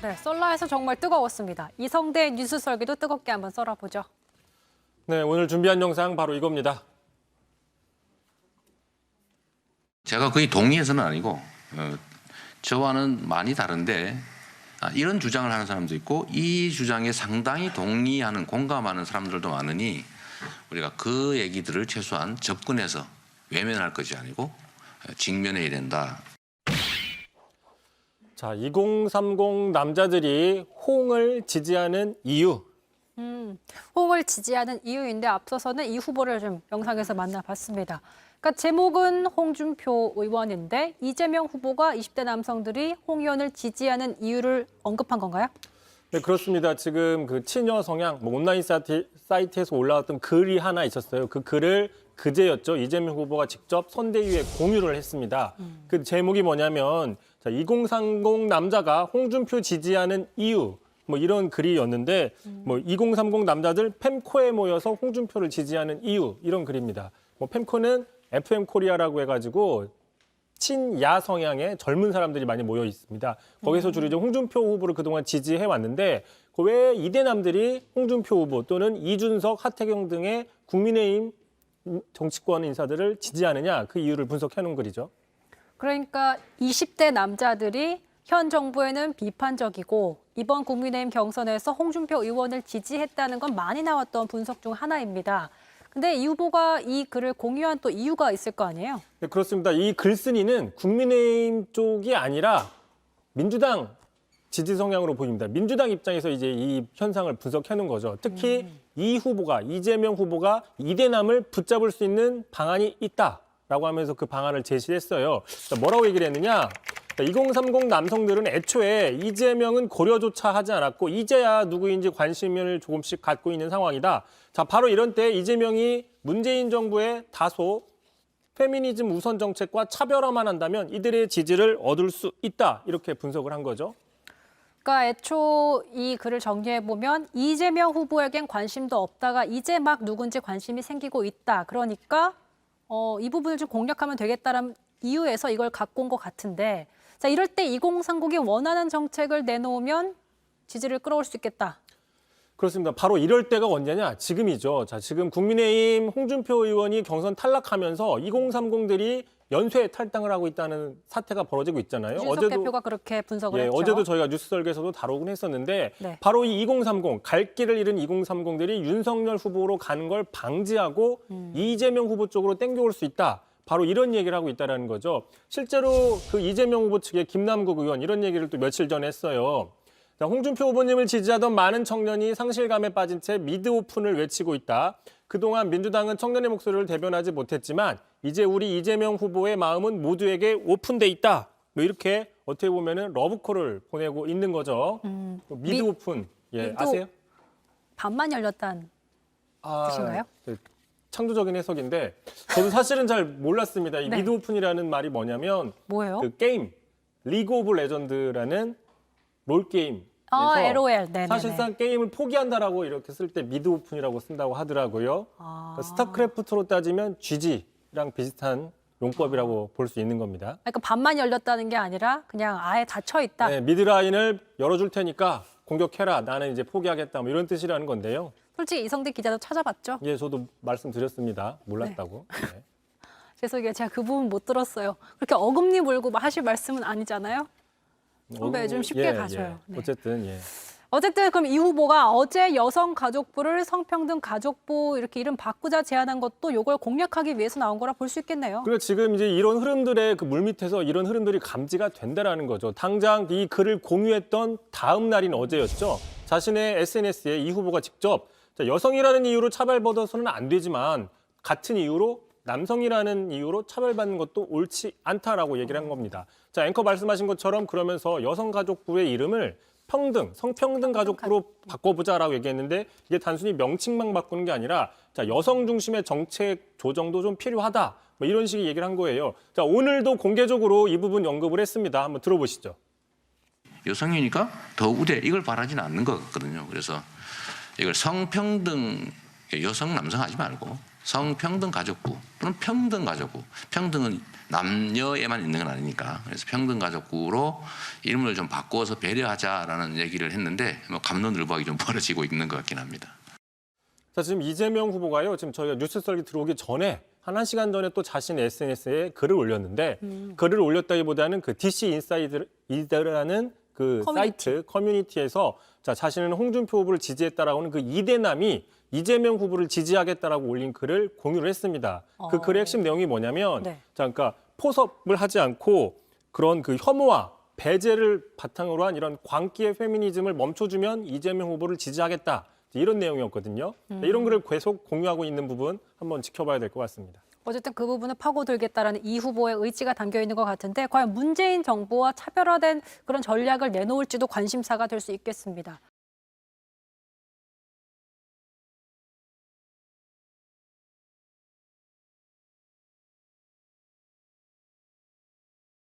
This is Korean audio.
네, 썰라에서 정말 뜨거웠습니다. 이성대 뉴스 설계도 뜨겁게 한번 썰어보죠. 네, 오늘 준비한 영상 바로 이겁니다. 제가 거의 동의해서는 아니고 저와는 많이 다른데 이런 주장을 하는 사람도 있고 이 주장에 상당히 동의하는 공감하는 사람들도 많으니 우리가 그 얘기들을 최소한 접근해서 외면할 것이 아니고 직면해야 된다. 자, 2030 남자들이 홍을 지지하는 이유. 홍을 지지하는 이유인데 앞서서는 이 후보를 좀 영상에서 만나봤습니다. 그러니까 제목은 홍준표 의원인데 이재명 후보가 20대 남성들이 홍 의원을 지지하는 이유를 언급한 건가요? 네, 그렇습니다. 지금 그 친여 성향 온라인 사이트에서 올라왔던 글이 하나 있었어요. 그 글을 그제였죠. 이재명 후보가 직접 선대위에 공유를 했습니다. 그 제목이 뭐냐면 2030 남자가 홍준표 지지하는 이유. 뭐 이런 글이었는데 2030 남자들 펜코에 모여서 홍준표를 지지하는 이유 이런 글입니다. 펜코는 FM 코리아라고 해가지고 친야 성향의 젊은 사람들이 많이 모여 있습니다. 거기서 주로 이제 홍준표 후보를 그동안 지지해 왔는데 왜 이대남들이 홍준표 후보 또는 이준석, 하태경 등의 국민의힘 정치권 인사들을 지지하느냐 그 이유를 분석해 놓은 글이죠. 그러니까 20대 남자들이 현 정부에는 비판적이고 이번 국민의힘 경선에서 홍준표 의원을 지지했다는 건 많이 나왔던 분석 중 하나입니다. 근데 이 후보가 이 글을 공유한 또 이유가 있을 거 아니에요? 네, 그렇습니다. 이 글쓴이는 국민의힘 쪽이 아니라 민주당 지지 성향으로 보입니다. 민주당 입장에서 이제 이 현상을 분석해 놓은 거죠. 특히 이 후보가 이재명 후보가 이대남을 붙잡을 수 있는 방안이 있다라고 하면서 그 방안을 제시했어요. 뭐라고 얘기를 했느냐? 2030 남성들은 애초에 이재명은 고려조차 하지 않았고 이제야 누구인지 관심을 조금씩 갖고 있는 상황이다. 자, 바로 이런 때 이재명이 문재인 정부의 다소 페미니즘 우선 정책과 차별화만 한다면 이들의 지지를 얻을 수 있다. 이렇게 분석을 한 거죠. 그러니까 애초 이 글을 정리해보면 이재명 후보에겐 관심도 없다가 이제 막 누군지 관심이 생기고 있다. 그러니까 이 부분을 좀 공략하면 되겠다는 이유에서 이걸 갖고 온 것 같은데 자, 이럴 때 2030이 원하는 정책을 내놓으면 지지를 끌어올 수 있겠다. 그렇습니다. 바로 이럴 때가 언제냐? 지금이죠. 자, 지금 국민의힘 홍준표 의원이 경선 탈락하면서 2030들이 연쇄 탈당을 하고 있다는 사태가 벌어지고 있잖아요. 이준석 대표가 그렇게 분석을 했죠. 어제도 저희가 뉴스 설계에서도 다루긴 했었는데 네. 바로 이 2030, 갈 길을 잃은 2030들이 윤석열 후보로 가는 걸 방지하고 이재명 후보 쪽으로 땡겨올 수 있다. 바로 이런 얘기를 하고 있다는 거죠. 실제로 그 이재명 후보 측의 김남국 의원 이런 얘기를 또 며칠 전에 했어요. 자, 홍준표 후보님을 지지하던 많은 청년이 상실감에 빠진 채 미드 오픈을 외치고 있다. 그동안 민주당은 청년의 목소리를 대변하지 못했지만 이제 우리 이재명 후보의 마음은 모두에게 오픈돼 있다. 뭐 이렇게 어떻게 보면은 러브콜을 보내고 있는 거죠. 미드 오픈, 예, 미드 아세요? 반만 열렸다는 뜻인가요? 네, 창조적인 해석인데 저도 사실은 잘 몰랐습니다. 이 네. 미드 오픈이라는 말이 뭐냐면 뭐예요? 그 게임 리그 오브 레전드라는 롤 게임. LOL. 네네네. 사실상 게임을 포기한다라고 이렇게 쓸 때 미드 오픈이라고 쓴다고 하더라고요. 그러니까 스타크래프트로 따지면 GG랑 비슷한 용법이라고 볼 수 있는 겁니다. 그러니까 반만 열렸다는 게 아니라 그냥 아예 닫혀 있다. 네, 미드라인을 열어줄 테니까 공격해라. 나는 이제 포기하겠다. 뭐 이런 뜻이라는 건데요. 솔직히 이성대 기자도 찾아봤죠. 예, 저도 말씀드렸습니다. 몰랐다고. 네. 죄송해요. 제가 그 부분 못 들었어요. 그렇게 어금니 물고 하실 말씀은 아니잖아요. 선배 좀 쉽게 가셔요. 네. 어쨌든 예. 어쨌든 그럼 이 후보가 어제 여성가족부를 성평등 가족부 이렇게 이름 바꾸자 제안한 것도 이걸 공략하기 위해서 나온 거라 볼 수 있겠네요. 그러니까 지금 이제 이런 흐름들의 그 물밑에서 이런 흐름들이 감지가 된다라는 거죠. 당장 이 글을 공유했던 다음 날인 어제였죠. 자신의 SNS에 이 후보가 직접 자, 여성이라는 이유로 차별받아서는 안 되지만 같은 이유로 남성이라는 이유로 차별받는 것도 옳지 않다라고 얘기를 한 겁니다. 자, 앵커 말씀하신 것처럼 그러면서 여성가족부의 이름을 성평등 가족부로 바꿔보자라고 얘기했는데 이게 단순히 명칭만 바꾸는 게 아니라 자, 여성 중심의 정책 조정도 좀 필요하다. 뭐 이런 식의 얘기를 한 거예요. 자, 오늘도 공개적으로 이 부분 언급을 했습니다. 한번 들어보시죠. 여성이니까 더 우대 이걸 바라지는 않는 것 같거든요. 그래서 이걸 성평등 여성 남성 하지 말고 성평등 가족부 또는 평등 가족부. 평등은 남녀에만 있는 건 아니니까. 그래서 평등 가족부로 이름을 좀 바꿔서 배려하자라는 얘기를 했는데 뭐 갑론을박이 좀 벌어지고 있는 것 같긴 합니다. 자, 지금 이재명 후보가요. 지금 저희가 뉴스 썰기 들어오기 전에 한 1시간 전에 또 자신 SNS에 글을 올렸는데 글을 올렸다기보다는 그 DC 인사이드라는 그 커뮤니티. 사이트 커뮤니티에서 자, 자신은 홍준표 후보를 지지했다라고는 그 이대남이 이재명 후보를 지지하겠다라고 올린 글을 공유를 했습니다. 그 글의 핵심 내용이 뭐냐면 네. 자, 그러니까 포섭을 하지 않고 그런 그 혐오와 배제를 바탕으로 한 이런 광기의 페미니즘을 멈춰주면 이재명 후보를 지지하겠다. 이런 내용이었거든요. 이런 글을 계속 공유하고 있는 부분 한번 지켜봐야 될 것 같습니다. 어쨌든 그 부분을 파고들겠다라는 이 후보의 의지가 담겨 있는 것 같은데 과연 문재인 정부와 차별화된 그런 전략을 내놓을지도 관심사가 될 수 있겠습니다.